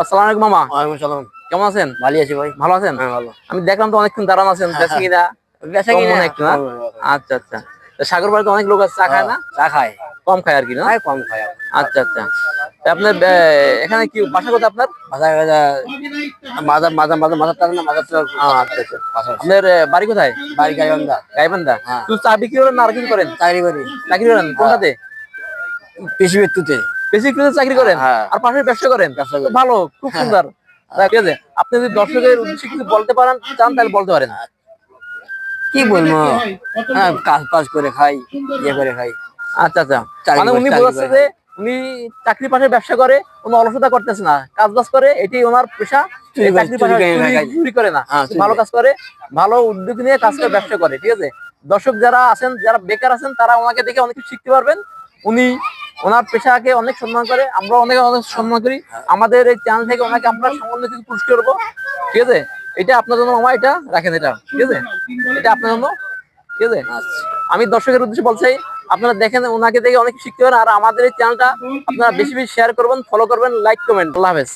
আসসালামু আলাইকুম মামা। ওয়ালাইকুম সালাম। কেমন আছেন? ভালো আছি ভাই। ভালো আছেন? হ্যাঁ ভালো। আমি দেখলাম তো অনেকক্ষণ দাঁড়ান আছেন, বেঁচে কিনা বেচা কম কিনা মনে একটু না? আচ্ছা আচ্ছা। তা সাগর বাড়িতে অনেক লোক আছে, চা খায় না? চা খায়। কম খায় আর কি না? খায় কম খায়। আচ্ছা আচ্ছা। তা আপনার এখানে কি বাসা কোথায় আপনার? বাজার মাজার মাজার মাজার মাজার তার না মাজার আচ্ছা আচ্ছা। আপনার বাড়ি কোথায়? বাড়ি গাইবান্ধা। গাইবান্ধা। হ্যাঁ। তুই চা বিক্রি করেন না আর কিছু করেন? চাকরি করি। চাকরি করেন কোনটাতে? কৃষি বিদ্যুতে। বেশি করে চাকরি করেন হ্যাঁ। আর পাশে ব্যবসা করেন? ব্যবসা করি। ভালো, খুব সুন্দর। ঠিক আছে, আপনি যদি দর্শকের উদ্দেশ্যে কিছু বলতে পারেন চান তাহলে বলতে পারেন। কি বলবো, হ্যাঁ কাজ পাস করে খাই, ইয়ে করে খাই। আচ্ছা আচ্ছা। চাকরি মানে করে, উনি চাকরি বলেছে করে যে উনি চাকরি পাশে ব্যবসা করে, কোনো অলসতা করতেছে না, কাজ বাজ করে, এটাই ওনার পেশা। চুরি করে, চাকরি পাশে চুরি করে খাই। চুরি করে না, হ্যাঁ, চুরি ভালো করে। কাজ করে, ভালো উদ্যোগ নিয়ে কাজ করে ব্যবসা করে। ঠিক আছে, দর্শক যারা আছেন, যারা বেকার আছেন, তারা ওনাকে দেখে অনেক কিছু শিখতে পারবেন। উনি ওনার পেশাকে অনেক সম্মান করে, আমরা অনেক অনেক সম্মান করি। আমাদের এই চ্যানেল থেকে ওনাকে আমরা সামান্য কিছু পুরস্কার করবো। ঠিক আছে, এটা আপনার জন্য মামা, এটা রাখেন, এটা ঠিক আছে, এটা আপনার জন্য। ঠিক আছে, আচ্ছা। আমি দর্শকের উদ্দেশ্যে বলছি, আপনারা দেখেন ওনাকে দেখে অনেক কিছু শিখতে পারেন। আর আমাদের এই চ্যানেলটা আপনারা বেশি বেশি শেয়ার করবেন, ফলো করবেন, লাইক করবেন। আল্লাহ হাফেজ।